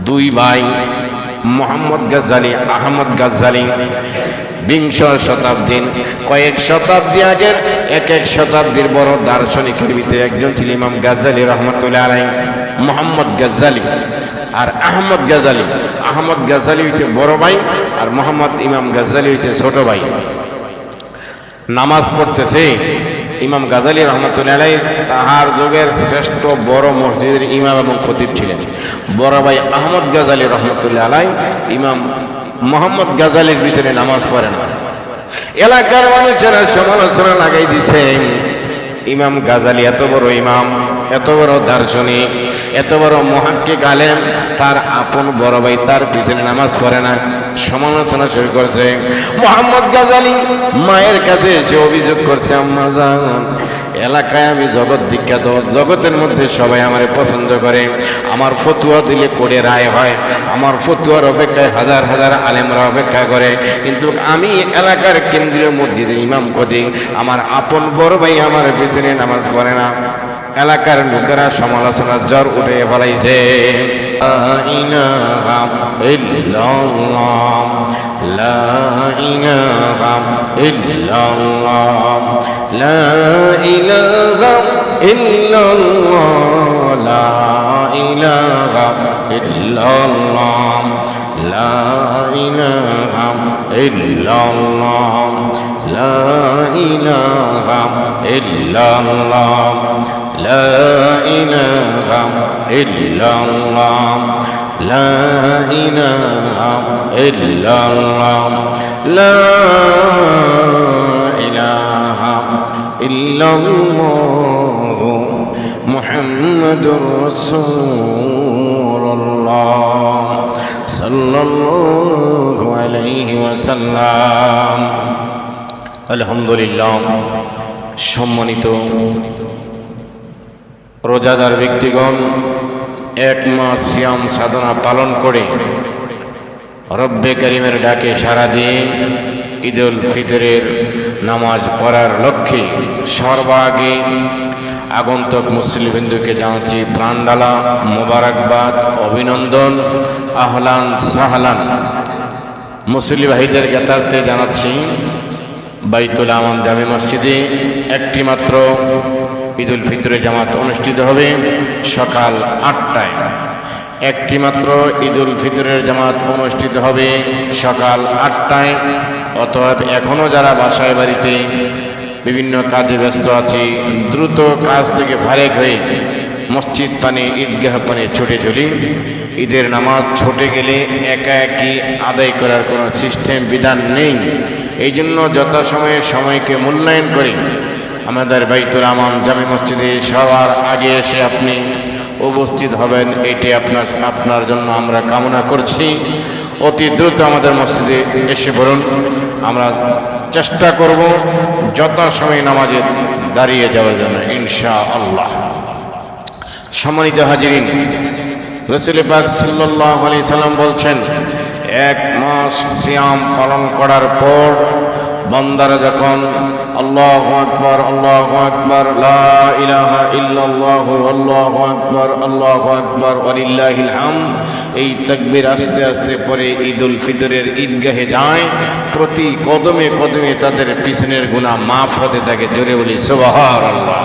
দুই ভাই মোহাম্মদ গাজ্জালি, আহমদ গাজ্জালি। বিংশ শতাব্দীর কয়েক শতাব্দী আগের এক শতাব্দীর বড় দার্শনিকের ভিতরে একজন ছিলেন ইমাম গাজ্জালি রহমতুল্লাহ আলাইহি। মোহাম্মদ গাজ্জালি আর আহমদ গাজ্জালি। আহমদ গাজ্জালি হচ্ছে বড় ভাই আর মোহাম্মদ ইমাম গাজ্জালি হচ্ছে ছোট ভাই। নামাজ পড়তেছে ইমাম গাজ্জালি রহমতুল্লাহ আলাইহি তাহার যুগের শ্রেষ্ঠ বড় মসজিদের ইমাম এবং খতিব ছিলেন। বড় ভাই আহমদ গাজ্জালি রহমতুল্লাহ আলাইহি ইমাম মোহাম্মদ গাজ্জালির ভিতরে নামাজ পড়েন। এলাকার মানুষেরা সমালোচনা লাগাই দিছে, ইমাম গাজ্জালি এত বড় ইমাম, এত বড় দার্শনিক, এত বড় মুহাক্কিক আলেম, তার আপন বড় ভাই তার পিছনে নামাজ পড়ে না। সমালোচনা শুরু করছে। মোহাম্মদ গাজ্জালি মায়ের কাছে এসে অভিযোগ করছে, আম্মা জান, এলাকায় আমি জগৎ বিখ্যাত, জগতের মধ্যে সবাই আমারে পছন্দ করে, আমার ফতুয়া দিলে কোড়ে রায় হয়, আমার ফতুয়ার অপেক্ষায় হাজার হাজার আলেমরা অপেক্ষা করে, কিন্তু আমি এলাকার কেন্দ্রীয় মসজিদের ইমাম খতিব, আমার আপন বড় ভাই আমার পিছনে নামাজ পড়ে না। এলাকার লোকেরা সমালোচনার জ্বর উঠে ফেলাইছে। লা ইলাহা ইল্লাল্লাহ, লা ইলাহা ইল্লাল্লাহ, লা ইলাহা ইল্লাল্লাহ, লা ইলাহা ইল্লাল্লাহ, লা ইলাহা ইল্লাল্লাহ, লা ইলাহা ইল্লাল্লাহ, লা ইলাহা ইল্লাল্লাহ, লা ইলাহা ইল্লাল্লাহ, লা ইলাহা ইল্লাল্লাহ, মুহাম্মাদুর রাসূলুল্লাহ সাল্লাল্লাহু আলাইহি ওয়াসাল্লাম। আলহামদুলিল্লাহ। সম্মানিত রোজাদার ব্যক্তিগণ, এক মাস সিয়াম সাধনা পালন করে রব্বে করিমের ডাকে সাড়া দিয়ে ঈদুল ফিতরের নামাজ পড়ার লক্ষ্যে সর্বাগে আগন্তুক মুসলিম হিন্দুকে জানাচ্ছি প্রাণডালা মোবারকবাদ, অভিনন্দন, আহলান সাহলান। মুসলিম ভাইদের জ্ঞাতার্থে জানাচ্ছি বাইতুল আমান জামে মসজিদে একটি মাত্র ঈদুল ফিতরের জামাত অনুষ্ঠিত হবে সকাল 8টায়। একটি মাত্র ঈদুল ফিতরের জামাত অনুষ্ঠিত হবে সকাল 8টায়। অতএব এখনও যারা বাসায় বাড়িতে বিভিন্ন কাজে ব্যস্ত আছি, দ্রুত কাজ থেকে ফারেক হয়ে মসজিদ পানে ঈদগাহ পানে ছুটে চলি। ঈদের নামাজ ছুটে গেলে একা একই আদায় করার কোনো সিস্টেম বিধান নেই। এই জন্য যথাসময়ে সময়কে মূল্যায়ন করে আমাদের বাইতুল আমান জামে মসজিদে সবার আগে এসে আপনি উপস্থিত হবেন, এটি আপনার জন্য আমরা কামনা করছি। অতি দ্রুত আমাদের মসজিদে এসে পড়ুন। আমরা চেষ্টা করব যথাসময়ে নামাজে দাঁড়িয়ে যাওয়ার জন্য ইনশাআল্লাহ। সম্মানিত হাজিরিন, রাসূল পাক সাল্লাল্লাহু আলাইহি সাল্লাম বলছেন, এক মাস সিয়াম পালন করার পর বান্দারা যখন আল্লাহু আকবার, আল্লাহু আকবার, লা ইলাহা ইল্লাল্লাহু, আল্লাহু আকবার, আল্লাহু আকবার, ওয়ালিল্লাহিল হামদ, এই তাকবীর আস্তে আস্তে পরে ঈদুল ফিতরের ঈদগাহে যায়, প্রতি কদমে কদমে তাদের পিছনের গুনাহ মাফ হতে থাকে। জোরে বলি সুবহানাল্লাহ।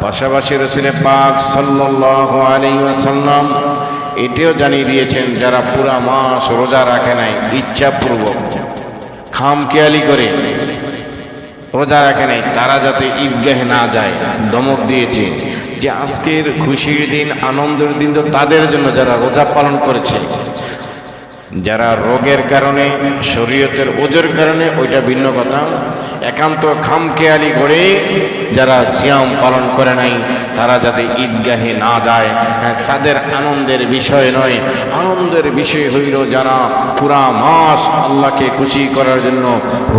পাশাপাশি রাসূল পাক সাল্লাল্লাহু আলাইহি ওয়াসাল্লাম এটিও জানিয়ে দিয়েছেন, যারা পুরা মাস রোজা রাখে নাই, ইচ্ছাপূর্বক খামখেয়ালি করে রোজা রাখে নাই, তারা যাতে ঈদগাহে না যায় ধমক দিয়েছে যে আজকের খুশির দিন, আনন্দের দিন তো তাদের জন্য যারা রোজা পালন করেছে। যারা রোগের কারণে, শরীয়তের ওজোর কারণে, ওইটা ভিন্ন কথা। একান্ত খামখেয়ালি করে যারা সিয়াম পালন করে নাই, তারা যাতে ঈদগাহে না যায়, তাদের আনন্দের বিষয় নয়। আনন্দের বিষয় হইল যারা পুরা মাস আল্লাহকে খুশি করার জন্য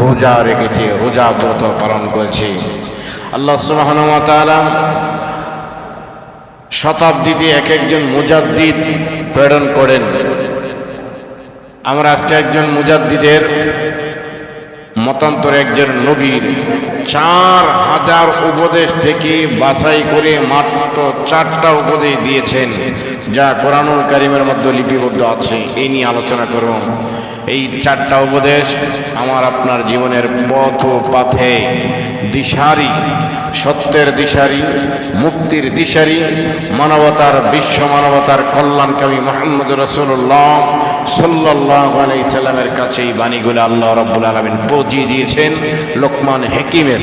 রোজা রেখেছে, রোজা ব্রত পালন করেছে। আল্লাহ সুবহানাহু ওয়া তাআলা শতাব্দীতে এক একজন মুজাদ্দিদ প্রেরণ করেন। আমরা আজকে একজন মুজাদ্দিদের মতান্তরে একজন নবীর 4000 উপদেশ থেকে বাছাই করে মাত্র 4টা উপদেশ দিয়েছেন, যা কোরআনুল কারীমের মধ্যে লিপিবদ্ধ আছে। এই নিয়ে আলোচনা করব। এই 4টা উপদেশ আমার আপনার জীবনের পথ ও পাথে দিশারি, সত্যের দিশারি, মুক্তির দিশারি, মানবতার, বিশ্ব মানবতার কল্যাণকামী মুহাম্মদ রাসূলুল্লাহ সাল্লাল্লাহু আলাইহি সাল্লামের কাছে এই বাণীগুলো আল্লাহ রাব্বুল আলামিন পৌঁছিয়ে দিয়েছেন লোকমান হাকিমের।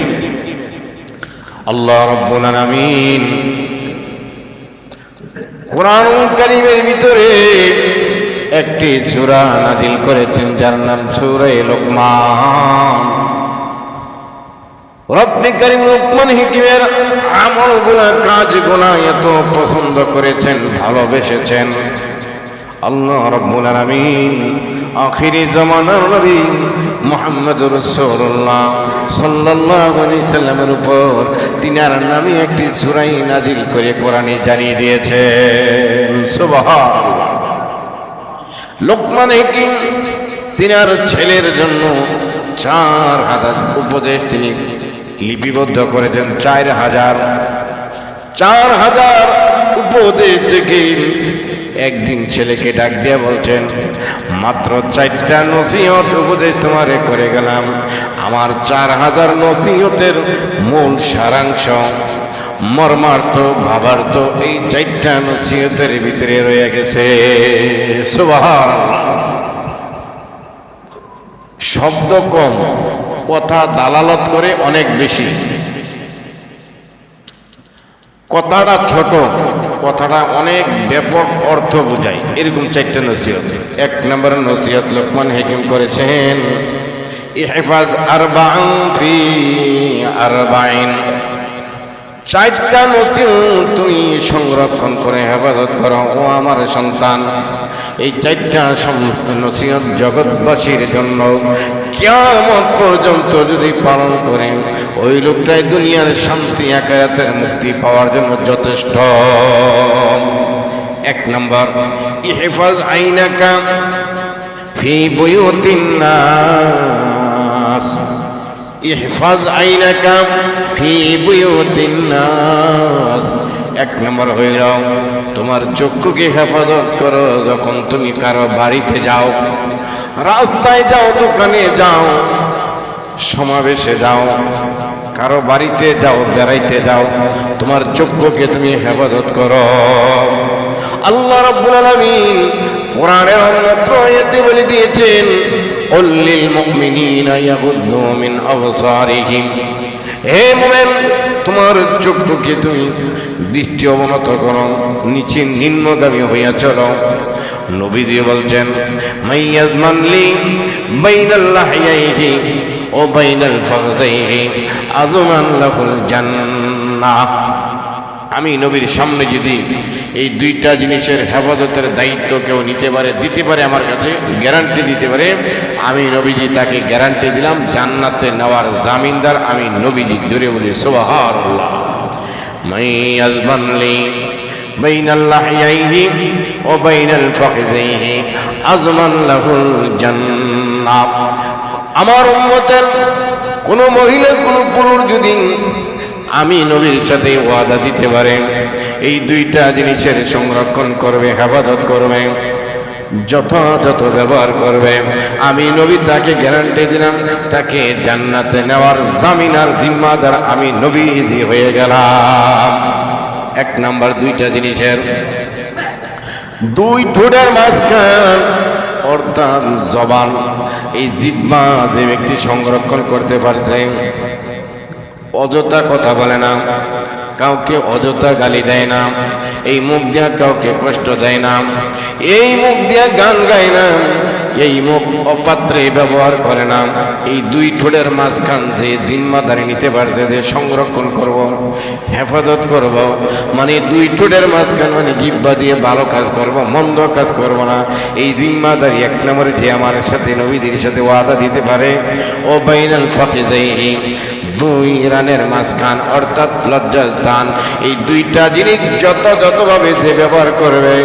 আল্লাহ রাব্বুল আলামিন কোরআনুল কারীমের ভিতরে একটি সূরা নাযিল করেছেন, যার নাম সূরা লোকমান। রব্বে কারীম লোকমান হাকিমের আমলগুলো, কাজগুলো এত পছন্দ করেছেন, ভালোবেসেছেন। আল্লাহ রাব্বুল আলামিন আখিরি জামানার নবী মুহাম্মদুর রাসূলুল্লাহ সাল্লাল্লাহু আলাইহি সাল্লামের উপর তিনার নামে একটি সূরা নাযিল করে কোরআনে জানিয়ে দিয়েছেন। সুবহানাল্লাহ। লোকমান হাকিম তিনার ছেলের জন্য 4000 উপদেশ তিনি লিপিবদ্ধ করেছেন। 4000 উপদেশ থেকে একদিন ছেলেকে ডাক দিয়ে বলছেন, মাত্র 4টা নসিহত উপদেশ তোমারে করে গেলাম, আমার 4000 নসিহতের মূল সারাংশ, মর্মার্থ, ভাবার্থ এই 4টা নসিহতের ভিতরে রয়ে গেছে। সুবহানাল্লাহ। শব্দ কম, কথা দালালত করে অনেক বেশি। কথাটা ছোট, কথাটা অনেক ব্যাপক অর্থ বোঝায়, এরকম 4টা নসিহত। 1 নম্বর নসিহত লোকমান হাকিম করেছেন, ইহফাজ আরবাউন ফি আরবাইন। 4টা নসিহত তুমি সংরক্ষণ করে হেফাজত করো ও আমার সন্তান। এই 4টা নসিহত জগৎবাসীর জন্য কিয়ামত পর্যন্ত যদি পালন করেন, ওই লোকটাই দুনিয়ার শান্তি, আখিরাতের মুক্তি পাওয়ার জন্য যথেষ্ট। 1 নম্বর, ইহফাজ আইনাকা ফি বুয়ুতিন নাস। ইহফাজ আইনাকা ফি বুয়ুতিন নাস। 1 নম্বর হইল, তোমার চক্ষুকে হেফাজত করো যখন তুমি কারো বাড়িতে যাও, রাস্তায় যাও, দোকানে যাও, সমাবেশে যাও, কারো বাড়িতে যাও, বেড়াইতে যাও, তোমার চক্ষুকে তুমি হেফাজত করো। আল্লাহ রাব্বুল আলামিন কোরআনের অন্যত্র আয়াতে বলে দিয়েছেন, কুল লিল মুমিনিনা ইয়াগুদ্দু মিন আবসারিহিম। হে মুমিন, তোমার চক্ষুকে তুমি দৃষ্টি অবনত করো, নিচে নিম্নগামী হইয়া চলো। নবীজি বলছেন, মাইয়াজমান লি বাইনাল লাহইয়াইহি ও বাইনাল ফাখযাইহি আযমান লাহুল জান্নাহ। আমি নবীর সামনে যদি এই 2টা জিনিসের হেফাজতের দায়িত্ব কেউ নিতে পারে, দিতে পারে, আমার কাছে গ্যারান্টি দিতে পারে, আমি নবীজি তাকে গ্যারান্টি দিলাম জান্নাতে নেওয়ার জামিনদার আমি নবীজি। জোরে বলি সুবহানাল্লাহ। মাইয়াজমান লি বাইনাল লাহইয়াইহি ও বাইনাল ফাখযাইহি আযমান লাহুল জান্নাহ। আমার উম্মতের কোন মহিলা, কোন পুরুষ যদি আমি নবীর সাথে ওয়াদা দিতে পারে, এই 2টা জিনিসের সংরক্ষণ করবে, হেফাজত করবে, যথাযথ ব্যবহার করবে, আমি নবী তাকে গ্যারান্টি দিলাম, তাকে জান্নাতে নেওয়ার জামিনার জিম্মাদার আমি নবীজি হয়ে গেলাম। 1 নাম্বার 2টা জিনিসের, 2 ঠোঁটের মাঝখান অর্থাৎ জবান, এই জিহ্বা যে ব্যক্তি সংরক্ষণ করতে পারছে, অযথা কথা বলে না, কাউকে অযথা গালি দেয় না, এই মুখ দিয়া কাউকে কষ্ট দেয় না, এই মুখ দিয়া গান গায় না, এই মুখ অপাত্রে ব্যবহার করে না। এই 2 ঠোঁটের মাঝখান যে জিম্মাদারি নিতে পারছে, যে সংরক্ষণ করব, হেফাজত করব, মানে 2 ঠোঁটের মাঝখান মানে জিহ্বা দিয়ে ভালো কাজ করব, মন্দ কাজ করব না, এই জিম্মাদারি 1 নম্বরে যে আমার সাথে নবীদের সাথে ওয়াদা দিতে পারে, ও বাইনাল ফাখযাইহি দুই রানের মাঝখান অর্থাৎ লজ্জাস্থান, এই দুইটা জিনিস যথাযথভাবে যে ব্যবহার করবে,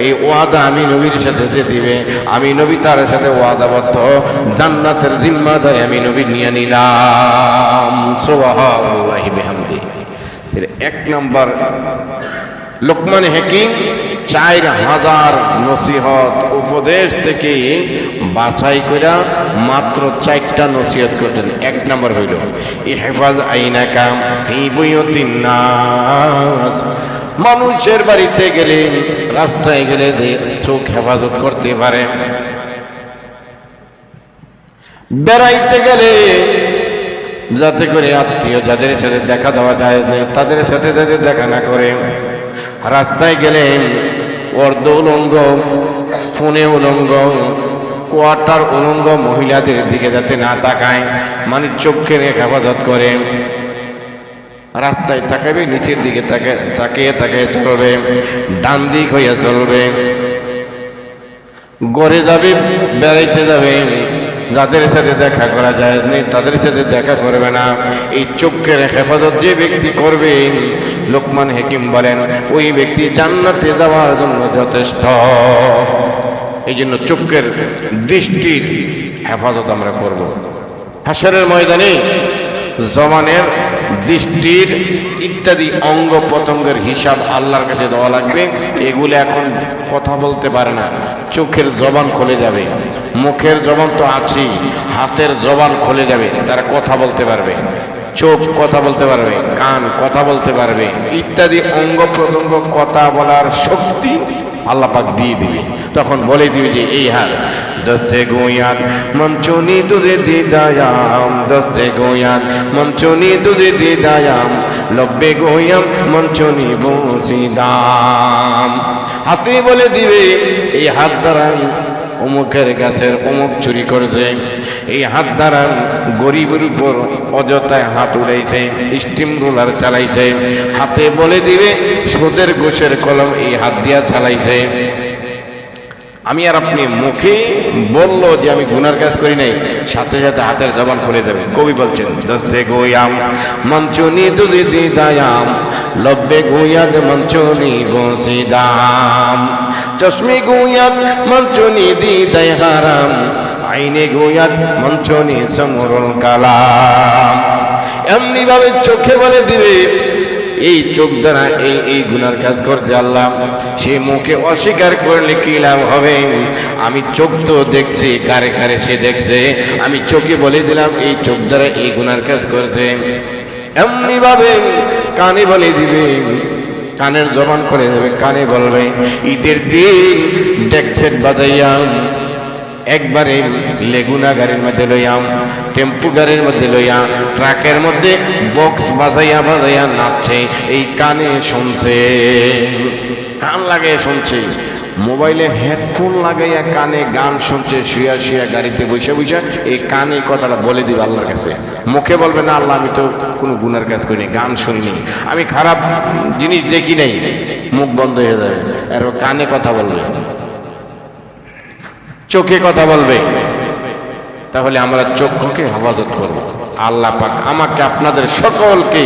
এই ওয়াদা আমি নবীর সাথে যে দিবে, আমি নবী তার সাথে ওয়াদাবদ্ধ, জান্নাতের জিম্মাদারি আমি নবী নিয়ে নিলাম। সুবহানাল্লাহি বিহামদিহি। এক নম্বর লোকমান হাকিম 4000 নসিহত উপদেশ থেকে বাছাই করে মাত্র 4টা নসিহত করতেন। এক নম্বর হইল ইহফাজ আইনাকা ফি বুয়ুতিন নাস, মানুষের বাড়িতে গেলে, রাস্তায় গেলে চোখ হেফাজত করতে পারে, বেড়াইতে গেলে যাতে করে আত্মীয় যাদের সাথে দেখা দেওয়া যায় তাদের সাথে যাতে দেখা না করে, রাস্তায় গেলে অর্ধ উলঙ্গ, ফোনে উলঙ্গ, কোয়ার্টার উলঙ্গ মহিলাদের দিকে যাতে না তাকায়, মানে চোখের হেফাজত করে, রাস্তায় তাকাবে নিচের দিকে তাকিয়ে তাকিয়ে চলবে, ডান দিক হইয়া চলবে, গড়ে যাবে, বেড়াইতে যাবে, যাদের সাথে দেখা করা যায় তাদের সাথে দেখা করবে না। এই চোখের হেফাজত যে ব্যক্তি করবে, লোকমান হাকিম বলেন ওই ব্যক্তি জান্নাতে যাওয়ার জন্য যথেষ্ট। এই জন্য চোখের দৃষ্টির হেফাজত আমরা করব। হাসরের ময়দানে জবানের, দৃষ্টির ইত্যাদি অঙ্গ প্রত্যঙ্গের হিসাব আল্লাহর কাছে দেওয়া লাগবে। এগুলো এখন কথা বলতে পারে না, চোখের জবান খুলে যাবে, মুখের জবান তো আছেই, হাতের জবান খুলে যাবে, তারা কথা বলতে পারবে, চোখ কথা বলতে পারবে, কান কথা বলতে পারবে, ইত্যাদি অঙ্গ প্রত্যঙ্গ কথা বলার শক্তি আল্লাহ পাক দিয়ে দিবে। তখন বলে দিবে যে এই হাত দস্তে গোয়াত মঞ্চনি দুধে দিদায়াম, দস্তে গোয়াত মঞ্চনি দুধে দিদায়াম, লব্বে গোয়াম মঞ্চনি বসিদাম। হাতে বলে দিবে এই হাত দ্বারা অমুকের গাছের অমুক চুরি করেছে, এই হাত দ্বারা গরিবের উপর অযথায় হাত উড়াইছে, স্টিম রোলার চালাইছে, হাতে বলে দিবে সুদের ঘুষের কলম এই হাত দিয়া চালাইছে। আমি আর আপনি মুখে বললো যে আমি গুনার কাজ করি নাই, সাথে সাথে হাতের জবান খুলে দেবে। কবি বলছেন দস্তে গোয়াম মঞ্চনি দুধে দিদায়াম, লব্বে গোয়াদ মঞ্চনি বসিদাম, চশমে গোয়াদ মঞ্চনি দিদায় হারাম, আইনে গোয়াদ মঞ্চনি সমরুল কালাম। এমনি ভাবে চোখে বলে দিবে এই চোখ দ্বারা এই গুনার কাজ করছে আল্লাহ, সে মুখে অস্বীকার করলে কি লাভ হবে? আমি চোখ তো দেখছি, কারে কারে সে দেখছে, আমি চোখে বলে দিলাম এই চোখ দ্বারা এই গুনার কাজ করছে। এমনি ভাবে কানে বলে দিবে, কানের জবান করে দেবে, কানে বলবে ঈদের দিন ডেকসেট বাজাইয়া একবারে লেগুনা গাড়ির মধ্যে লইয়াম, টেম্পু গাড়ির মধ্যে লইয়া, ট্রাকের মধ্যে বক্স বাজাইয়া বাজাইয়া নাচছে, এই কানে শুনছে, কান লাগাইয়া শুনছে, মোবাইলে হেডফোন লাগাইয়া কানে গান শুনছে, শুয়া শুয়া গাড়িতে বসে বসে এই কানে কথাটা বলে দিবে আল্লাহর কাছে। মুখে বলবে না আল্লাহ আমি তো কোনো গুনার কাজ করিনি, গান শুনিনি, আমি খারাপ জিনিস দেখি নাই, মুখ বন্ধ হয়ে যাবে। আর কানে কথা বলবে, চোখে কথা বলবে। তাহলে আমরা চক্ষুকে হেফাজত করব। আল্লাহ পাক আমাকে আপনাদের সকলকে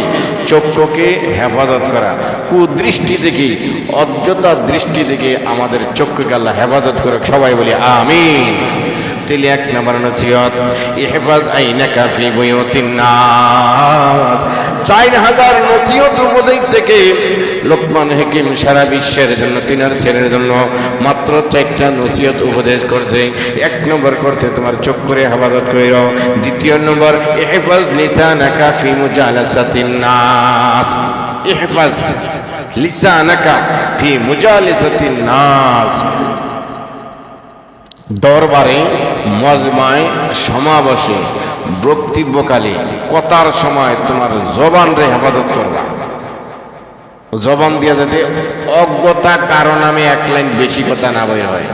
চক্ষুকে হেফাজত করা, কুদৃষ্টি থেকে, অযথা দৃষ্টি থেকে আমাদের চক্ষুকে আল্লাহ হেফাজত করুক। সবাই বলি আমিন। তাহলে এক নম্বর নসিহত ইহফাজ আইনাকা ফি বুয়ুতিন নাস। 4000 নসিহত উপদেশ থেকে লোকমান হাকিম সারা বিশ্বের জন্য, তিনার ছেলের জন্য মাত্র 4টা নসিহত উপদেশ করছে। এক নম্বর করছে তোমার চক্ষুরে হেফাজত কইরো। দ্বিতীয় নম্বর ইহফাজ লিসানাকা ফি মুজালাসাতিন নাস, ইহফাজ লিসানাকা ফি মুজালাসাতিন নাস। দরবারে, মজমায়, সমাবেশে, বক্তব্যকালে, কথার সময় তোমার জবান রে হেফাজত করবা। জবান দিয়ে যাতে অজ্ঞতা কারণ আমি এক লাইন বেশি কথা না বের হয়,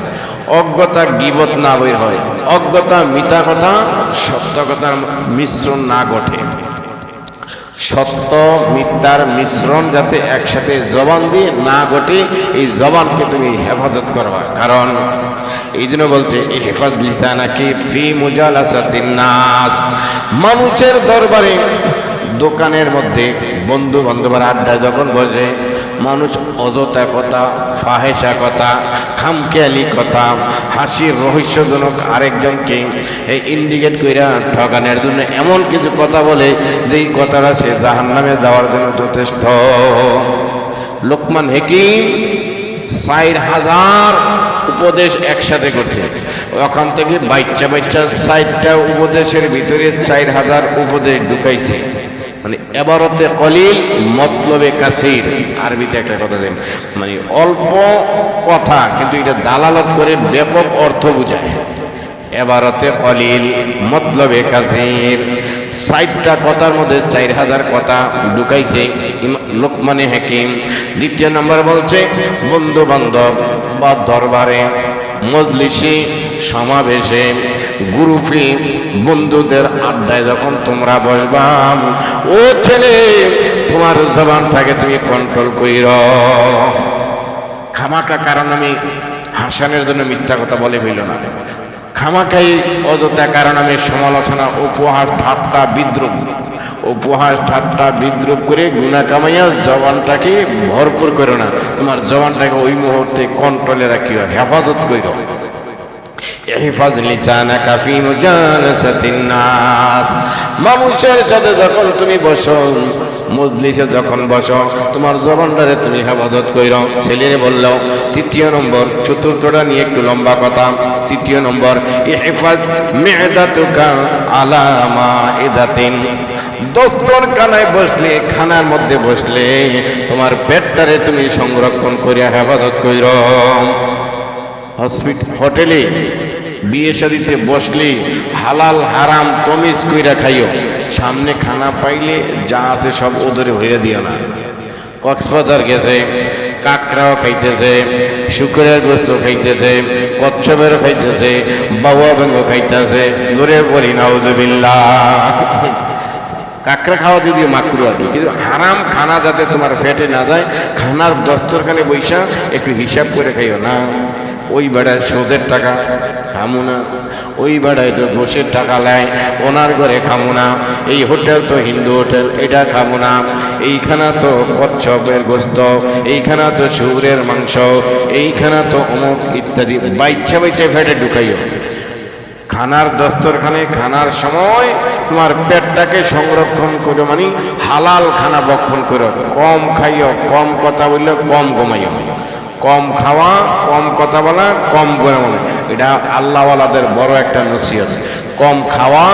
অজ্ঞতা গীবত না বের হয়, অজ্ঞতা মিথ্যা কথা সত্য কথার মিশ্রণ না ঘটে, সত্য মিথ্যার মিশ্রণ যাতে একসাথে জবান দিয়ে না ঘটে, এই জবানকে তুমি হেফাজত করবা। কারণ এই জন্য বলছে হেফাজ লিসানাকি ফি মুজালাসাতিন নাস, মানুষের দরবারে দোকানের মধ্যে বন্ধু বান্ধবের আড্ডায় যখন বসে মানুষ অযথা কথা, ফাহেসা কথা, খামখেয়ালি কথা, হাসির রহস্যজনক আরেকজনকে এই ইন্ডিকেট কইরা ঠকানোর জন্য এমন কিছু কথা বলে যেই কথাটা সে জাহান্নামে যাওয়ার জন্য যথেষ্ট। লোকমান হাকিম 4000 উপদেশ একসাথে করছে। ওখান থেকে বাচ্চা বাচ্চা 60টা উপদেশের ভিতরে 4000 উপদেশ ঢুকাইছে। মানে এবারতে কলিল মতলবে কাসির, আরবিতে একটা কথা দেন, মানে অল্প কথা কিন্তু এটা দালালত করে ব্যাপক অর্থ বোঝায়। এবারতে কলিল মতলবে কাসির, 60টা কথার মধ্যে 4000 কথা ঢুকাইছে লোকমানে হাকিম। দ্বিতীয় নম্বর বলছে বন্ধু বান্ধব বা দরবারে, মজলিসে, সমাবেশে, গ্রুপে, বন্ধুদের আড্ডায় যখন তোমরা বলবা, ও ছেলে তোমার জবানটাকে তুমি কন্ট্রোল কইর। খামাকা কারণ আমি হাসানের জন্য মিথ্যা কথা বলে হইল না, খামাকাই অযথা কারণ আমি সমালোচনা, উপহাস, ঠাট্টা, বিদ্রুপ, উপহাস, ঠাট্টা, বিদ্রুপ করে গুনাহ কামাইয়া জবানটাকে ভরপুর করো না। তোমার জবানটাকে ওই মুহূর্তে কন্ট্রোলে রাখিও, হেফাজত কইরো। ইহফাজ লিসানাকা ফি মুজালাসাতিন নাস, মানুষের সাথে যখন তুমি বসো, মজলিসে যখন বসো, তোমার জবানটারে তুমি হেফাজত কইরো। ছেলেরে বললো। তৃতীয় নম্বর, চতুর্থটা নিয়ে একটু লম্বা কথা। তৃতীয় নম্বর, ইহফাজ মি'দাতুকা আলা মা'iদাতিন, দস্তরখানায় বসলে, খানার মধ্যে বসলে তোমার পেটটারে তুমি সংরক্ষণ করিয়া হেফাজত কইরো। হোটেলে বিয়ে শাদিতে বসলে হালাল হারাম তমিজ কইরা খাইও। সামনে খানা পাইলে যা আছে সব ওদের হয়ে দিও না। কক্সবাজার গেছে, কাঁকড়াও খাইতেছে, শুকরের গোস্ত খাইতেছে, কচ্ছপেরও খাইতেছে, বাবা বেঙ্গ খাইতেছে, ঘুরে পড়ি নাউযুবিল্লাহ। কাঁকড়া খাওয়া যদিও মাকরু আর কি, কিন্তু হারাম খানা যাতে তোমার পেটে না যায়, খানার দস্তরখানে বৈশা একটু হিসাব করে খাইও না। ওই বেড়ায় সুদের টাকা খামু না, ওই বেড়ায় তো ঘুষের টাকা নেয়, ওনার ঘরে খামু না, এই হোটেল তো হিন্দু হোটেল, এটা খামু না, এইখানা তো কচ্ছপের গোস্ত, এইখানা তো শুয়োরের মাংস, এইখানা তো অমুক ইত্যাদি বাইচ্ছা বাইচ্ছা ফেটে ঢুকাইও। খানার দস্তরখানে খানার সময় তোমার পেটটাকে সংরক্ষণ করো, মানে হালাল খানা ভক্ষণ করো। কম খাইও, কম কথা বললে কম ঘুমাইও। কম খাওয়া, কম কথা বলা, কম ঘুমানো, এটা আল্লাহওয়ালাদের বড় একটা নসিহত। কম খাওয়া,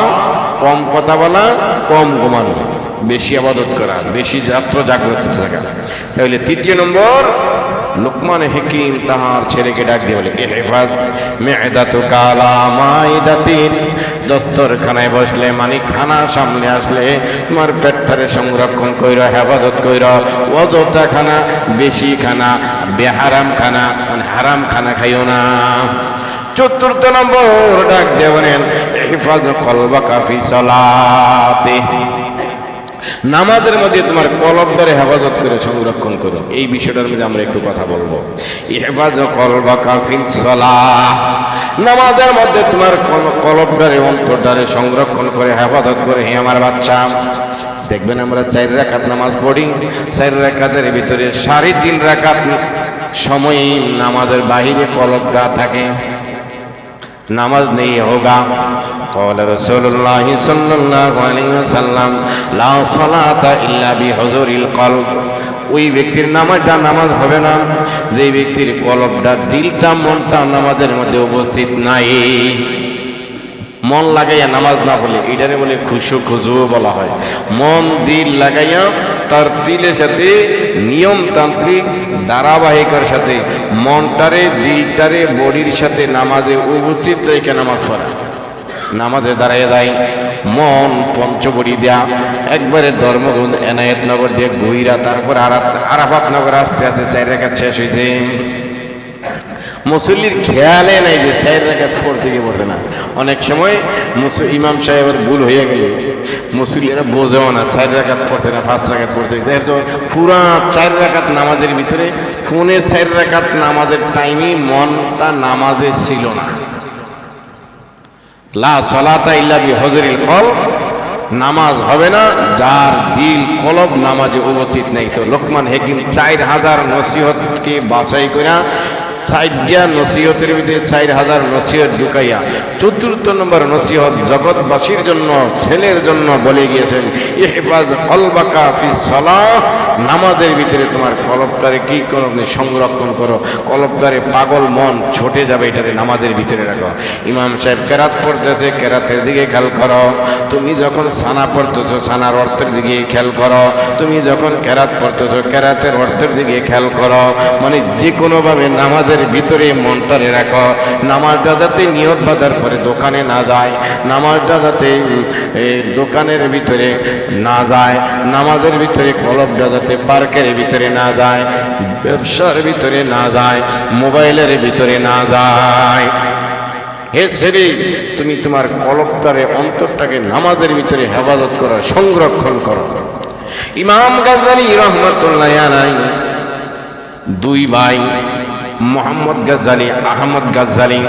কম কথা বলা, কম ঘুমানো, বেশি ইবাদত করা, বেশি যাত্রা জাগ্রত থাকা। তাহলে তৃতীয় নম্বর, লোকমান হাকিম তাহার ছেলেকে ডাক দিয়ে বলে, ইহফাজ মি'দাতুকা আলা মা'iদাতিন, দস্তরখানায় বসলে মানে খানা সামনে আসলে তোমার পেটটারে সংরক্ষণ কইরা, হেফাজত কইরা। অযথা খানা, বেশি খানা, বেহারাম খানা, মানে হারাম খানা খাইও না। চতুর্থ নম্বর ডাক দিয়ে বলেন, ইহফাজ কলবাকা ফি সালাতি, নামাজের মধ্যে তোমার কলবটারে হেফাজত করে সংরক্ষণ করো। এই বিষয়টার মধ্যে আমরা একটু কথা বলবো। ইহফাজ কলবাকা ফি সালাহ, নামাজের মধ্যে তোমার কলবটারে, অন্তরটারে সংরক্ষণ করে হেফাজত করে। হে আমার বাচ্চা, দেখবেন আমরা 4 রাকাত নামাজ পড়ি, 4 রাকাতের ভিতরে 3.5 রাকাত সময় নামাজের বাহিরে কলবটা থাকে। নামাজ নেই হোগা, قال رسول الله صلى الله عليه وسلم لا صلاة إلا بحضور القلب, ওই ব্যক্তির নামাজটা নামাজ হবে না যে ব্যক্তির কলবটা, দিলটা, মনটা নামাজের মধ্যে উপস্থিত নাই। মন লাগাইয়া নামাজ না বলে এটারে বলে খুশু বলা হয়। মন দিল লাগাইয়া তার দিলের সাথে নিয়মতান্ত্রিক ধারাবাহিকার সাথে মনটারে, দিলটারে, বডির সাথে নামাজে উপস্থিত রেখে নামাজ পড়া। নামাজে দাঁড়াইয়া যায়, মন পঞ্চবড়ি দেয়া একবারে ধর্মগঞ্জ এনায়েতনগর দিয়ে ঘুইরা, তারপর আরাফাতনগর আস্তে আস্তে 4 রাকাত শেষ হয়েছে। মুসল্লির খেয়ালে নাই যে 4 রাকাত পড়তে গিয়ে পড়বে না। অনেক সময় ইমাম সাহেবের ভুল হয়ে গেলে মুসল্লিরা বোঝেও না 4 রাকাত পড়তে না 5 রাকাত পড়তে। তো পুরা 4 রাকাত নামাজের ভিতরে ফোনে 4 রাকাত নামাজের টাইমে মনটা নামাজে ছিল না। লা সালাতা ইল্লা বিহুজুরিল কলব, নামাজ হবে না যার দিল কলব নামাজে উপস্থিত নেই। তো লোকমান হাকিম 4000 নসিহতকে বাছাই করে সাইডিয়া নসিহতের ভিতরে 4000 নসিহত ঢুকাইয়া ৪র্থ নম্বর নসিহত জগৎবাসীর জন্য, ছেলের জন্য বলে গিয়েছেন, ইহফাজ কলবাকা ফিস সালাহ, নামাজের ভিতরে তোমার কলবটারে কি করো, সংরক্ষণ করো। কলবটারে পাগল মন ছুটে যাবে, এটারে নামাজের ভিতরে রাখো। ইমাম সাহেব কেরাত পড়তেছে, কেরাতের দিকে খেয়াল করো। তুমি যখন সানা পড়তেছো, সানার অর্থের দিকে খেয়াল করো। তুমি যখন কেরাত পড়তেছো, কেরাতের অর্থের দিকে খেয়াল করো। মানে যে কোনোভাবে নামাজের ভিতরে মনটারে রাখো। নামাজটা যাতে নিয়ত বাঁধার পরে দোকানে না যায়, নামাজটা যাতে দোকানের ভিতরে না যায়, নামাজের ভিতরে কলবটা যাতে পার্কের ভিতরে না যায়, ব্যবসার ভিতরে না যায়, মোবাইলের ভিতরে না যায়। হে ছেলে, তুমি তোমার কলবটারে, অন্তরটাকে নামাজের ভিতরে হেফাজত করো, সংরক্ষণ করো। ইমাম গাজ্জালী রহমাতুল্লাহ আলাইহি দুই ভাই, মোহাম্মদ গাজ্জালী, আহমদ গাজ্জালী,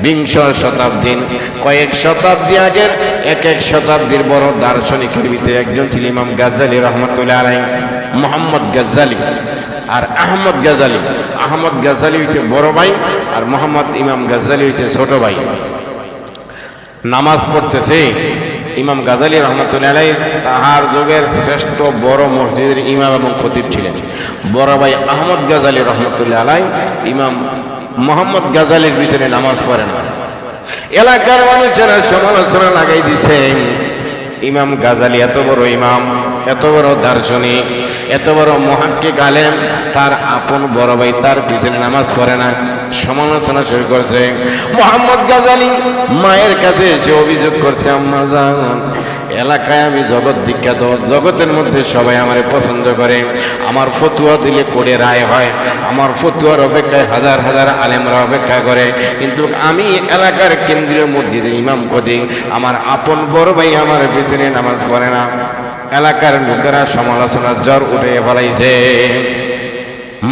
বিংশ শতাব্দীর কয়েক শতাব্দী আগের এক শতাব্দীর বড় দার্শনিকের ভিতরে একজন ছিল ইমাম গাজ্জালী রহমাতুল্লাহ আলাইহি। মোহাম্মদ গাজ্জালী আর আহমদ গাজ্জালী, আহমদ গাজ্জালী হচ্ছে বড় ভাই আর মোহাম্মদ ইমাম গাজ্জালী হচ্ছে ছোট ভাই। নামাজ পড়তেছে ইমাম গাজ্জালী রহমাতুল্লাহ আলাইহি তাহার যুগের শ্রেষ্ঠ বড় মসজিদের ইমাম এবং খতিব ছিলেন। বড় ভাই আহমদ গাজ্জালী রহমাতুল্লাহ আলাইহি ইমাম মোহাম্মদ গাজ্জালীর ভিতরে নামাজ পড়েন। এলাকার মানুষেরা সমালোচনা লাগাই দিছে, ইমাম গাজ্জালী এত বড় ইমাম, এত বড় দার্শনিক, এত বড় মুহাক্কিক আলেম, তার আপন বড় ভাই তার পিছনে নামাজ পড়ে না। সমালোচনা শুরু করছে। মোহাম্মদ গাজ্জালী মায়ের কাছে এসে অভিযোগ করছে, আম্মা জান, এলাকায় আমি জগৎ বিখ্যাত, জগতের মধ্যে সবাই আমারে পছন্দ করে, আমার ফতুয়া দিলে কোড়ে রায় হয়, আমার ফতুয়ার অপেক্ষায় হাজার হাজার আলেমরা অপেক্ষা করে, কিন্তু আমি এলাকার কেন্দ্রীয় মসজিদের ইমাম খতিব, আমার আপন বড় ভাই আমার পিছনে নামাজ পড়ে না। এলাকার লোকেরা সমালোচনার জ্বর উঠে ফেলাইছে।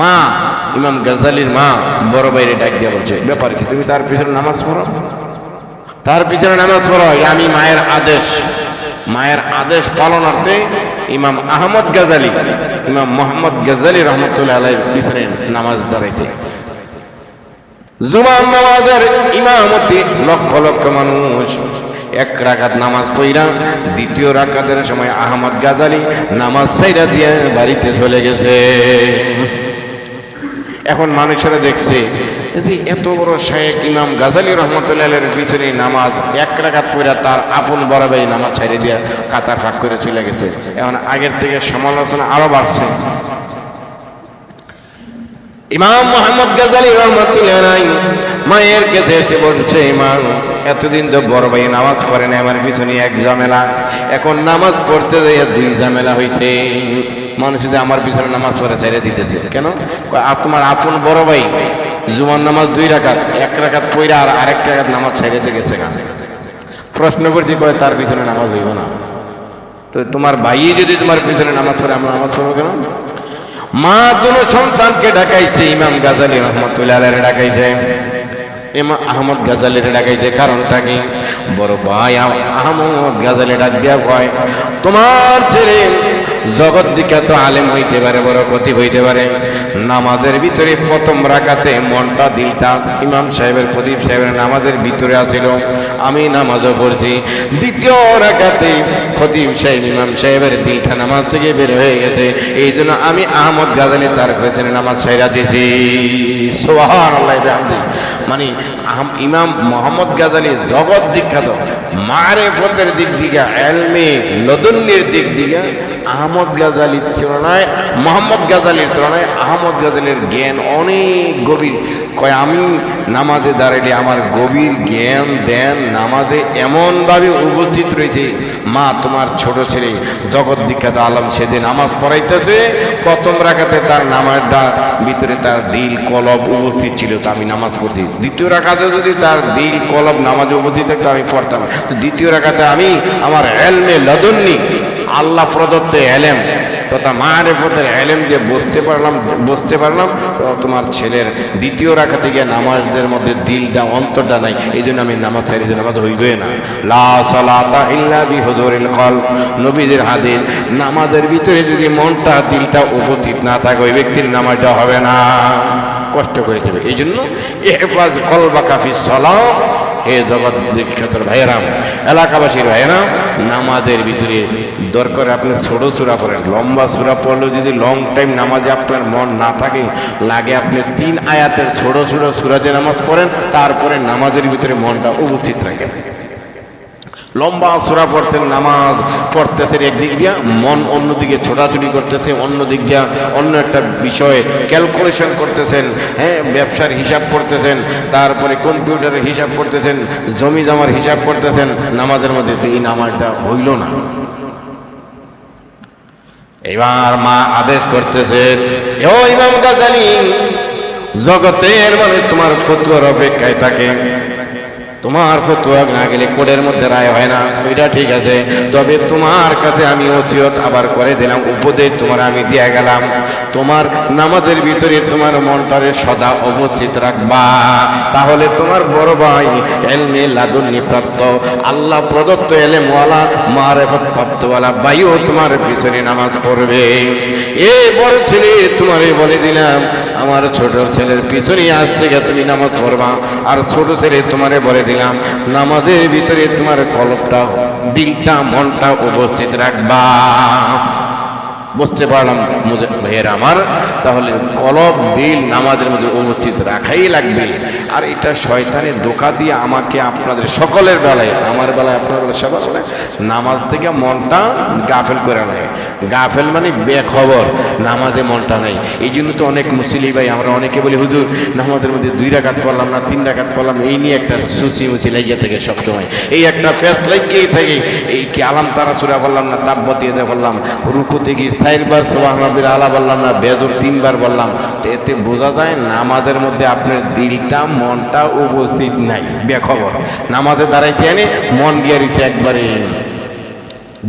মা, ইমাম গাজ্জালীর মা বড় ভাইরে ডাক দিয়ে বলছে, ব্যাপার কি, তুমি তার পিছনে নামাজ পড়ো, তার পিছনে নামাজ পড়ো। আমি মায়ের আদেশ, মায়ের আদেশ পালনার্থে ইমাম আহমদ গাজ্জালী, ইমাম মোহাম্মদ গাজ্জালী রহমতুল্লাহ আলাইহির পিছনে নামাজ দাঁড়াইছে। জুমার নামাজের ইমামতি লক্ষ লক্ষ মানুষ। এক রাকাত নামাজ পড়া দ্বিতীয় রাকাতের সময় আহমদ গাজ্জালী নামাজ ছাইরা দিয়ে বাড়িতে চলে গেছে। এখন মানুষেরা দেখছে এত বড় শায়েখ ইমাম গাজ্জালী রহমতুল্লাহ আলাইহির পিছনে নামাজ এক রাকাত পড়া তার আপন বড় ভাই নামাজ ছাইরে দিয়ে কাতার ফাঁক করে চলে গেছে। এখন আগের থেকে সমালোচনা আরো বাড়ছে। ইমাম মোহাম্মদ গাজ্জালী রহমতুল্লাহ আলাইহি মায়ের কাছে এসে বলছে, মা, এতদিন তো বড় ভাই নামাজ পড়ে না, আমার পিছনে এক ঝামেলা, এখন নামাজ পড়তে যাইয়া দুই ঝামেলা হয়েছে। মানুষ যে আমার পিছনে নামাজ পড়ে ছেড়ে দিতেছে কেন? তোমার আপন বড় ভাই জুমার নামাজ 2 রাকাত, 1 রাকাত পড়া আর আরেক রাকাত নামাজ ছেড়েছে গেছে। প্রশ্ন করতে কয় তার পিছনে নামাজ হইব না, তো তোমার ভাই যদি তোমার পিছনে নামাজ পড়ে আমরা নামাজ পড়বো কেন? মা দুনো সন্তানকে ডাকাইছে, ইমাম গাজ্জালী রহমতুল্লাহ আলাইহি ডাকাইছে, ইমাম আহমদ গাজ্জালীর ডাকাইছে। কারণটা কি? বড় ভাই আহমদ গাজ্জালী ডাক দিয়া কয়, তোমার ছেলে জগৎ বিখ্যাত আলেম হইতে পারে, বড় খতিব হইতে পারে, নামাজের ভিতরে প্রথম রাকাতে মনটা দিলটা ইমাম সাহেবের, খতিব সাহেবের নামাজের ভিতরে আছিল, আমি নামাজও পড়ছি। দ্বিতীয় রাকাতে খতিব সাহেব, ইমাম সাহেবের দিলটা নামাজ থেকে বের হয়ে গেছে, এই জন্য আমি আহমদ গাজ্জালী তার পেছনে নামাজ ছাইরা দিয়েছি। সুবহানাল্লাহ। মানে ইমাম মোহাম্মদ গাজ্জালী জগৎ বিখ্যাত মারেফতের দিক দিকে, ইলমে লদুন্নির দিক দিকে আহমদ গাজ্জালীর তুলনায়, মোহাম্মদ গাজ্জালীর তুলনায় আহমদ গাজ্জালীর জ্ঞান অনেক গভীর। কয় আমি নামাজে দাঁড়াইলে আমার গভীর জ্ঞান দেন নামাজে এমনভাবে উপস্থিত রয়েছে। মা, তোমার ছোট ছেলে জগৎ বিখ্যাত আলম সেদিন নামাজ পড়াইতেছে, প্রথম রাকাতে তার নামাজটা ভিতরে তার দিল কলব উপস্থিত ছিল, তো আমি নামাজ পড়ছি। দ্বিতীয় রাকাতে যদি তার দিল কলব নামাজে উপস্থিত থাকতো আমি পড়তাম। দ্বিতীয় রাকাতে আমি আমার ইলমে লদুন্নি, আল্লাহ প্রদত্ত এলেম, তথা মারিফতের ইলম যে বুঝতে পারলাম তোমার ছেলের দ্বিতীয় রাকাতে গিয়ে নামাজের মধ্যে দিলটা অন্তরটা নাই, এই জন্য আমি নামাজ ছাড়ি, নামাজ হইবে না। লা সালাতা ইল্লা বিহুজুরিল কলব, নবীদের হাদিস, নামাজের ভিতরে যদি মনটা দিলটা উপস্থিত না থাকে ওই ব্যক্তির নামাজটা হবে না, কষ্ট করে দেবে। এই জন্য ইহফাজ কলবাকা ফিস সালাহ, হে জগৎ বিখ্যাত ভাইয়েরাম, এলাকাবাসীর ভাইয়েরাম, নামাজের ভিতরে দরকার আপনি ছোট সূরা পড়েন, লম্বা সূরা পড়লেও যদি লং টাইম নামাজে আপনার মন না থাকে, লাগে আপনি 3 আয়াতের ছোট ছোট সূরাতে নামাজ পড়েন, তারপরে নামাজের ভিতরে মনটা উপস্থিত রাখেন। লম্বা সূরা পড়তেন, নামাজ পড়তেছেন একদিক দিয়া, মন অন্যদিকে ছোটাছুটি করতেছে, অন্য দিক দিয়া অন্য একটা বিষয়ে ক্যালকুলেশন করতেছেন, হ্যাঁ, ব্যবসার হিসাব করতেছেন, তারপরে কম্পিউটারের হিসাব করতেছেন, জমি জমার হিসাব করতেছেন, নামাজের মধ্যে এই নামাজটা হইল না। এবার মা আদেশ করতেছেন, ও ইমাম গাজ্জালী, জগতের মানে তোমার ফতোয়ার অপেক্ষায় থাকে, তোমার ফতোয়া না গেলে কোর্টের মধ্যে রায় হয় না, ওইটা ঠিক আছে, তবে তোমার কাছে আমি ওসিয়ত আবার করে দিলাম, উপদেশ তোমার আমি দিয়ে গেলাম, তোমার নামাজের ভিতরে তোমার মনটারে সদা অবস্থিত রাখবা, তাহলে তোমার বড় ভাই ইলমে লাদুন্নি প্রাপ্ত, আল্লাহ প্রদত্ত ইলমওয়ালা মারিফত প্রাপ্তওয়ালা ভাইও তোমার পিছনে নামাজ পড়বে। এই বড় ছেলে তোমারে বলে দিলাম, আমার ছোট ছেলের পিছনে আজ থেকে তুমি নামাজ পড়বা, আর ছোট ছেলে তোমারে বলে দিলাম নামাজের ভিতরে তোমার কলবটা, দিলটা, মনটা উপস্থিত রাখবা। বুঝতে পারলাম ভাইয়ের আমার, তাহলে কলব দিল নামাজের মধ্যে উপস্থিত রাখাই লাগবে। আর এটা শয়তানের ধোঁকা দিয়ে আমাকে আপনাদের সকলের বেলায়, আমার বেলায়, আপনার বেলায়, সবার বেলায় নামাজ থেকে মনটা গাফেল করে নেয়। গাফেল মানে বেখবর, নামাজে মনটা নেই। এই জন্য তো অনেক মুসলিম ভাই আমরা অনেকে বলি, হুজুর নামাজের মধ্যে 2 রাকাত পড়লাম না, 3 রাকাত পড়লাম, এই নিয়ে একটা সুসি লাইয়া থেকে সবসময় এই একটা ফেস লাগিয়েই থাকে। এই কি আলাম তারা সূরা বললাম না, তাব্বাত ইয়াদা বললাম, রুকু থেকে 4 বার সুবহানাল্লাহিল আলা বললাম না, বেজর 3 বার বললাম, তো এতে বোঝা যায় নামাজের মধ্যে আপনার দিলটা, মনটা উপস্থিত নাই, বেখবর। নামাজে দাঁড়াইতে এনে মন গিয়ে রয়েছে একবারে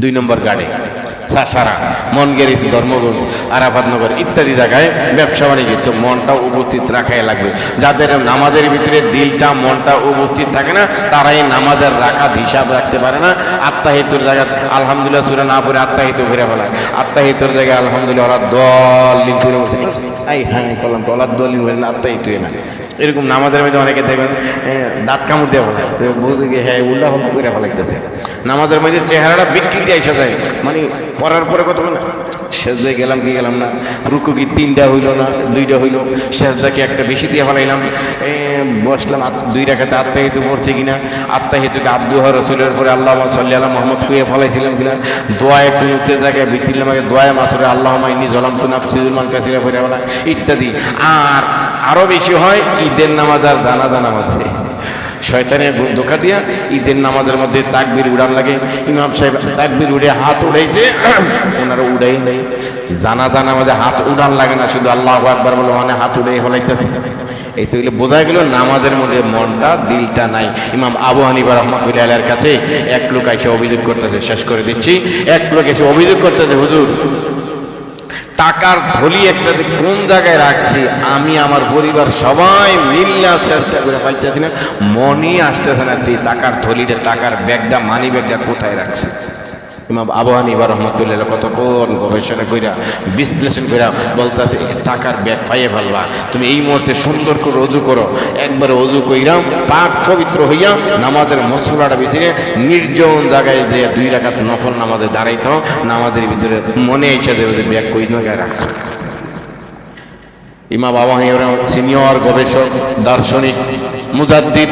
2 নম্বর গাড়ি, সারা মন গেরি, ধর্মগঞ্জ, আরাফাতনগর ইত্যাদি জায়গায় ব্যবসা বাণিজ্য, তো মনটা উপস্থিত রাখাই লাগবে। যাদের নামাজের ভিতরে দিলটা, মনটা উপস্থিত থাকে না, তারাই নামাজের রাকাত হিসাব রাখতে পারে না। আত্মাহিতুর জায়গায় আলহামদুলিল্লাহ সূরা না পড়ে আত্মাহিত ফিরে ফেলায়, আত্মাহিতুর জায়গায় আলহামদুলিল্লাহ ওরা দলিন ফিরে বলছে, এই হ্যাঁ করলাম তো ওরা দলিন বলে না, আত্মাহিত না। এরকম নামাজের মধ্যে অনেকে দেখবেন দাঁত কামড় দিয়ে বলে, তো বুঝে গিয়ে হ্যাঁ উল্টা হল করে ফেলাইতেছে। নামাজের মধ্যে চেহারাটা বিকৃতি এসে যায়, মানে পড়ার পরে কত না সেজদা গেলাম কি গেলাম না, রুকু কি 3টা হইল না 2টা হইল, সেজদা কি একটা বেশি দিয়ে ফেলাইলাম, বসলাম 2 রাকাত আত্মাহিত পড়ছে কিনা, আত্মাহিতকে আব্দুল্লাহ রাসূলের পরে আল্লাহুম্মা সাল্লি আলা মুহাম্মদ কুয়ে ফলাইছিলাম কিনা, দোয়ায়ে কুনুতের জায়গায় বিতিলাম আগে দোয়ায়ে মাসুরে আল্লাহুম্মা ইন্নী যালামতু নাফসি যুলমান কাসীরা পড়ে ফেলা ইত্যাদি। আর আরো বেশি হয় ঈদের নামাজ আর জানাজা নামাজে, শয়তানের ধোঁকা দিয়া ঈদের নামাজের মধ্যে তাকবীর উড়ান লাগে, ইমাম সাহেব তাকবীর উড়ে হাত উড়াইছে, ওনারা উড়াই নাই। জানাজা নামাজে হাত উড়ান লাগে না, শুধু আল্লাহু আকবার বলে মানে হাত উড়াই হলাইতেছে। এই তো হইলে বোঝা গেল নামাজের মধ্যে মনটা, দিলটা নাই। ইমাম আবু হানিফা রাহমাতুল্লাহি আলাইহির কাছে এক লোক এসে অভিযোগ করতেছে, শেষ করে দিচ্ছি, এক লোক এসে অভিযোগ করতেছে, হুজুর টাকার থলি একটা কোন জায়গায় রাখছি, আমি আমার পরিবার সবাই মিল্লা চেষ্টা করে পাইতেছি না, মনই আসতেছে না, টাকার থলিটা, টাকার ব্যাগটা, মানি ব্যাগটা কোথায় রাখছি। ইমাম আবু হানিফা রাহমাতুল্লাহি আলাইহি কতক্ষণ গবেষণা কইরা বিশ্লেষণ কইরা বলতেছে, টাকার ব্যাগ পাইয়ে ফেলবা, তুমি এই মুহূর্তে সুন্দর করে ওযু করো, একবার ওযু কইরা পাক পবিত্র হইয়া নামাজের মসলাটা ভিতরে নির্জন জায়গায় যে 2 রাকাত নফল নামাজে দাঁড়াইতে হও, নামাজের ভিতরে মনে এসে দেবে যে ব্যাগ কই জায়গায় রাখছো। ইমাম আবু হানিফা সিনিয়র গবেষক, দার্শনিক, মুজাদ্দিদ,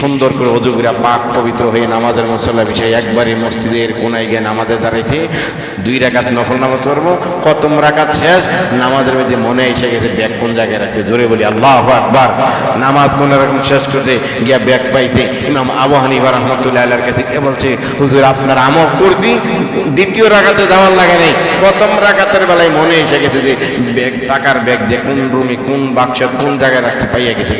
সুন্দর করে ওযু করে পাক পবিত্র হয়ে নামাজের মুসল্লা বিষয়ে একবারই মসজিদের কোনায় গিয়ে নামাজে দাঁড়াইতে 2 রাকাত নফল নামাজ পড়বো, খতম রাকাত শেষ, নামাজের মধ্যে মনে এসে গেছে ব্যাগ কোন জায়গায় রাখছে, জোরে বলি আল্লাহু আকবার। নামাজ কোন রকম শেষ করতে গিয়া ব্যাগ পাইছে, ইমাম আবু হানিফা রাহমাতুল্লাহি আলাইহির কাছে বলছে, হুজুর আপনার আমল করছি, 2য় রাকাতে যাওয়ার লাগে নেই, প্রথম রাকাতের বেলায় মনে এসে গেছে যে ব্যাগ, টাকার ব্যাগ যে কোন রুমে, কোন বাক্সে, কোন জায়গায় রাখছে পাইয়া গেছে।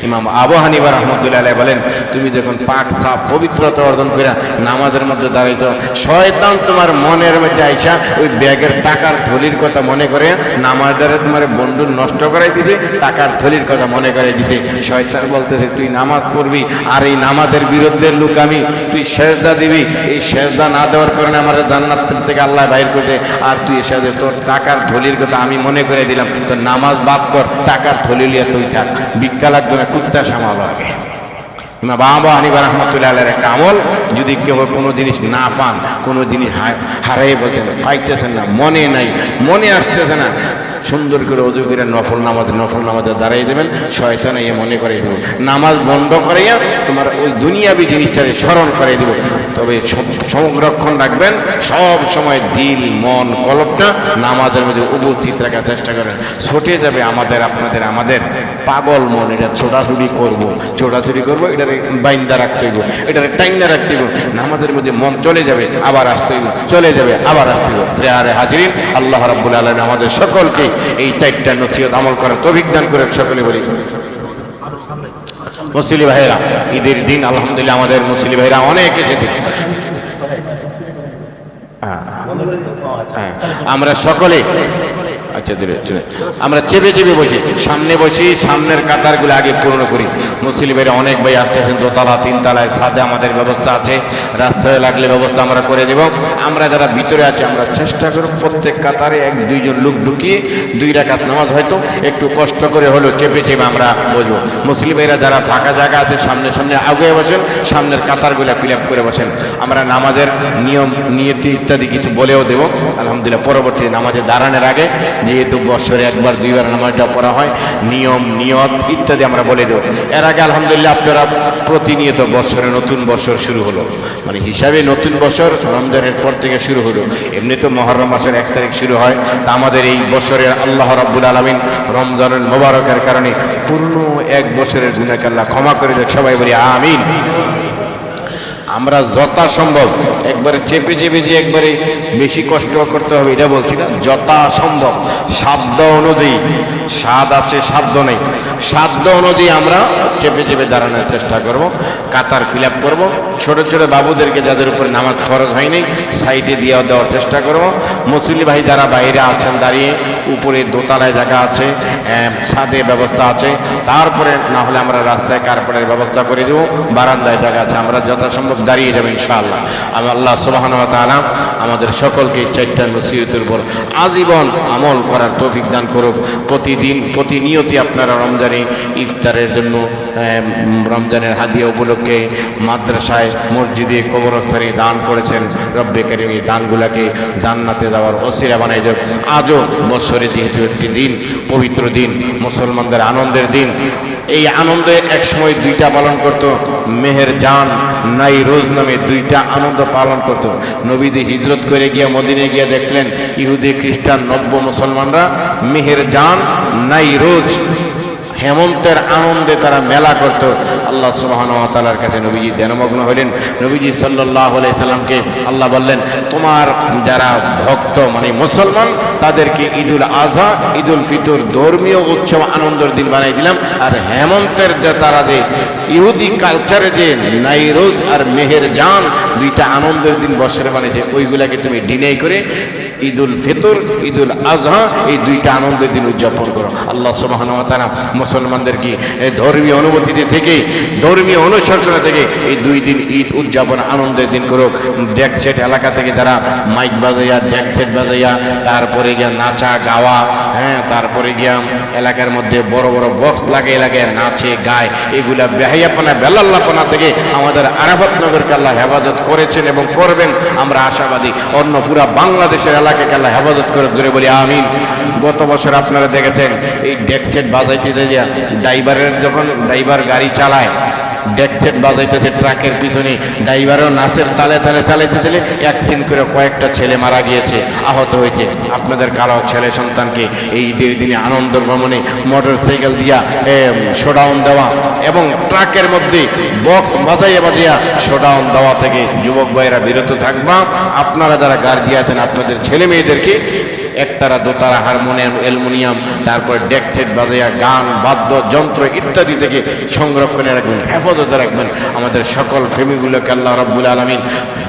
ইমাম আবু হানিফা রাহমাতুল্লাহি আলাইহি বলেন, তুমি যখন পাক সাফ পবিত্রতা অর্জন করে নামাজের মধ্যে দাঁড়াইছো, শয়তান তোমার মনের মধ্যে আইসা ওই ব্যাগের টাকার থলির কথা মনে করে নামাজ দ্বারা তোমার বন্ধু নষ্ট করাই দিতে, টাকার থলির কথা মনে করে দিতে। শয়তান বলতেছে তুই নামাজ পড়বি আর এই নামাজের বিরুদ্ধে লোক আমি, তুই সেজদা দিবি, এই সেজদা না দেওয়ার কারণে আমার জান্নাত থেকে আল্লাহ বাইর করছে, আর তুই এসে তোর টাকার থলির কথা আমি মনে করে দিলাম, তোর নামাজ বাদ কর, টাকার থলি লিয়ে তুই থাক, ভিক্ষা লাগবে না, কুত্তা সামাল আগে। বাবা হানিফা রাহমাতুল্লাহ আলাইহির একটা আমল, যদি কেউ কোনো জিনিস না পান, কোনো জিনিস হারাই বলছেন, পাইতেছেন না, মনে নাই, মনে আসতেছে না, সুন্দর করে ওযু করে নফল নামাজে দাঁড়াই দেবেন, শয়তান এ মনে করে দেব, নামাজ বন্ধ করাইয়া তোমার ওই দুনিয়াবি জিনিসটারে স্মরণ করে দেব। তবে সংরক্ষণ রাখবেন সব সময় দিল মন কলবটা নামাজের মধ্যে উপস্থিত রাখার চেষ্টা করেন। ছুটে যাবে আমাদের পাগল মন, এটা ছোটাছুটি করবো, এটারে বাইন্দা রাখতে হইব, এটারে টাইনা রাখতে হইব, নামাজের মধ্যে মন চলে যাবে আবার আসতে হইব, চলে যাবে আবার আসতে হইব। প্রিয় হাজিরিন, আল্লাহ রাব্বুল আলামিন আমাদের সকলকে এই চারটা নসিহত আমল করার তৌফিক দান করে। সকলে বলি মুসলিম ভাইরা, ঈদের দিন আলহামদুলিল্লাহ আমাদের মুসলিম ভাইরা অনেক এসেছে। আমরা সকলে আমরা চেপে বসি, সামনে বসি, সামনের কাতারগুলো আগে পূর্ণ করি। মুসলিমের অনেক ভাই আসছে, দোতলা তিনতলায় ছাদে আমাদের ব্যবস্থা আছে, রাস্তায় লাগলে ব্যবস্থা আমরা করে দেব। আমরা যারা ভিতরে আছি আমরা চেষ্টা করব প্রত্যেক কাতারে 1-2 জন লোক ঢুকিয়ে 2 রাকাত নামাজ হয়তো একটু কষ্ট করে হলো চেপে আমরা বসবো। মুসলিমেরা যারা ফাঁকা জায়গা আছে সামনে আগে বসেন, সামনের কাতারগুলো ফিল আপ করে বসেন। আমরা নামাজের নিয়ম নিয়তি ইত্যাদি কিছু বলেও দেব আলহামদুলিল্লাহ। পরবর্তী নামাজে দাঁড়ানোর আগে যেহেতু বছরে 1-2বার নামাজটা পড়া হয়, নিয়ত ইত্যাদি আমরা বলে দেব। এর আগে আলহামদুলিল্লাহ আপনারা প্রতিনিয়ত বছরে নতুন বছর শুরু হলো, মানে হিসাবে নতুন বছর রমজানের পর থেকে শুরু হলো। এমনি তো মুহররম মাসের 1 তারিখ শুরু হয়, তা আমাদের এই বছরে আল্লাহ রাব্বুল আলামিন রমজানুল মুবারকের কারণে পূর্ণ 1 বছরের গুনাহকে আল্লাহ ক্ষমা করে দেখ। সবাই বলি আমিন। আমরা যথাসম্ভব একবারে চেপে যে একবারে বেশি কষ্ট করতে হবে এটা বলছি না, যথাসম্ভব সাধ্য অনুযায়ী, স্বাদ আছে সাধ্য নেই, সাধ্য অনুযায়ী আমরা চেপে দাঁড়ানোর চেষ্টা করব, কাতার ফিল আপ করবো। ছোট বাবুদেরকে যাদের উপরে নামাজ ফরজ হয়নি সাইডে দিয়ে দেওয়ার চেষ্টা করব। মুসল্লি ভাই যারা বাইরে আছেন দাঁড়িয়ে, উপরে দোতলায় জায়গা আছে, ছাদে ব্যবস্থা আছে, তারপরে না হলে আমরা রাস্তায় কার্পেটের ব্যবস্থা করে দেবো, বারান্দায় জায়গা আছে, আমরা যথাসম্ভব দাঁড়িয়ে যাবো ইনশাআল্লাহ। আমি আল্লাহ সুবহানাহু ওয়া তাআলা আমাদের সকলকে 4টা নসিহতের উপর আজীবন আমল করার তৌফিক দান করুক। প্রতিনিয়তই আপনারা রমজানে ইফতারের জন্য রমজানের হাদিয়া উপলক্ষে মাদ্রাসায়, মসজিদে, কবরস্থানে দান করেছেন। রব্বে কারীম এই দানগুলোকে জান্নাতে যাওয়ার ওসিলা বানাই দেব। আজও বছরে যেহেতু একটি দিন, পবিত্র দিন, মুসলমানদের আনন্দের দিন, এই আনন্দে একসময় 2টা পালন করত, মেহের জান নাই রোজ নামে 2টা আনন্দ পালন করত। নবীজি হিজরত করে গিয়ে মদিনায় গিয়ে দেখলেন ইহুদি খ্রিস্টান নব্য মুসলমানরা মেহের জান নাই রোজ হেমন্তের আনন্দে তারা মেলা করত। আল্লাহ সুবহানাহু ওয়া তাআলার কাছে নবীজি ধ্যানমগ্ন হলেন। নবীজি সাল্লাল্লাহু আলাইহি সাল্লামকে আল্লাহ বললেন, তোমার যারা ভক্ত মানে মুসলমান তাদেরকে ঈদুল আযহা, ঈদুল ফিতর ধর্মীয় উৎসব আনন্দের দিন বানাই দিলাম, আর হেমন্তের যে তারা যে ইহুদি কালচারে যে নাইরোজ আর মেহের জান 2টা আনন্দের দিন বছরে বানিয়েছে, ওইগুলাকে তুমি ডিনাই করে ঈদুল ফিতর, ঈদুল আযহা এই 2টা আনন্দের দিন উদযাপন করো। আল্লাহ সুবহানাহু ওয়া তাআলা মুসলমানদেরকে ধর্মীয় অনুভূতি থেকে, ধর্মীয় অনুশাসন থেকে এই 2 দিন ঈদ উদযাপন আনন্দের দিন করুক। ডেকসেট এলাকা থেকে যারা মাইক বাজাইয়া, ডেকসেট বাজাইয়া, তারপরে গিয়া নাচা গাওয়া, তারপরে গিয়া এলাকার মধ্যে বড় বক্স লাগে, এলাকায় নাচে গায়, এগুলা বেহাইয়াপনা বেলাল্লাপনা থেকে আমাদের আরাফাত নগরকে আল্লাহ হেফাজত করেছেন এবং করবেন। আমরা আশাবাদী অন্য পুরা বাংলাদেশের এলাকাকে আল্লাহ হেফাজত করে ধরে বলি আমিন। গত বছর আপনারা দেখেছেন এই ডেকসেট বাজাইতে যা ড্রাইভার গাড়ি চালায়, ডেকসেট বাজাইতেছে ট্রাকের পিছনে, ড্রাইভারও নাচের তালে অ্যাক্সিডেন্ট করে কয়েকটা ছেলে মারা গিয়েছে, আহত হয়েছে। আপনাদের কালো ছেলে সন্তানকে এই ঈদের দিনে আনন্দ ভ্রমণে মোটর সাইকেল দিয়া শোডাউন দেওয়া এবং ট্রাকের মধ্যে বক্স বাজাইয়া শোডাউন দেওয়া থেকে যুবক ভাইয়েরা বিরত থাকবা। আপনারা যারা গার্জিয়ান আছেন আপনাদের ছেলে মেয়েদেরকে একতারা দোতারা হারমোনিয়াম অ্যালুমিনিয়াম তারপর ডেকটেট বাজাইয়া গান বাদ্য যন্ত্র ইত্যাদি থেকে সংরক্ষণে রাখবেন, হেফাজতে রাখবেন। আমাদের সকল প্রেমীগুলোকে আল্লাহ রাব্বুল আলামিন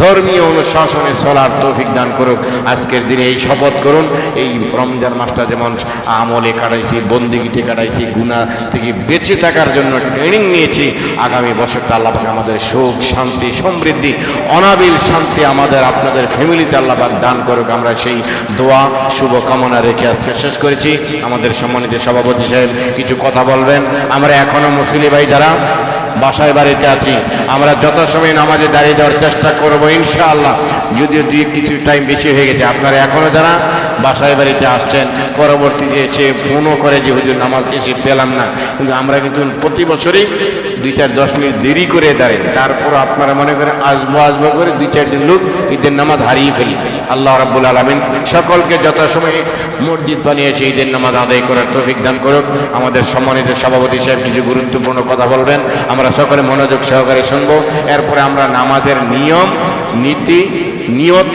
ধর্মীয় অনুশাসনে চলার তৌফিক দান করুক। আজকের দিনে এই শপথ করুন, এই রমজান মাসটা যেমন আমলে কাটাইছি, বন্দিগিতে কাটাইছি, গুনাহ থেকে বেঁচে থাকার জন্য ট্রেনিং নিয়েছি, আগামী বছরটা আল্লাহ পাক আমাদের সুখ শান্তি সমৃদ্ধি অনাবিল শান্তি আমাদের আপনাদের ফ্যামিলিতে আল্লাহ পাক দান করুক। আমরা সেই দোয়া শুভকামনা রেখে আজকে শেষ করেছি। আমাদের সম্মানিত সভাপতি সাহেব কিছু কথা বলবেন। আমরা এখনো মুসলিম ভাই যারা বাসায় বাড়িতে আছি, আমরা যথাসময়ে নামাজে দাঁড়িয়ে দেওয়ার চেষ্টা করবো ইনশাআল্লাহ। যদিও কিছু টাইম বেশি হয়ে গেছে, আপনারা এখনো যারা বাসায় বাড়িতে আসছেন পরবর্তীতে এসে ফোনও করে যে হুজুর নামাজ এসে পেলাম না, কিন্তু আমরা কিন্তু প্রতি বছরই 2-4-10 মিনিট দেরি করে দাঁড়াই, তারপর আপনারা মনে করেন আসবো করে 2-4 দিন লোক ঈদের নামাজ হারিয়ে ফেলি। আল্লাহ রাব্বুল আলামিন সকলকে যথাসময়ে মসজিদ বানিয়েছে ঈদের নামাজ আদায় করার তৌফিক দান করুক। আমাদের সম্মানিত সভাপতি সাহেব কিছু গুরুত্বপূর্ণ কথা বলবেন, আমরা সকলে মনোযোগ সহকারে শুনবো। এরপরে আমরা নামাজের নিয়ম নীতি নিয়ত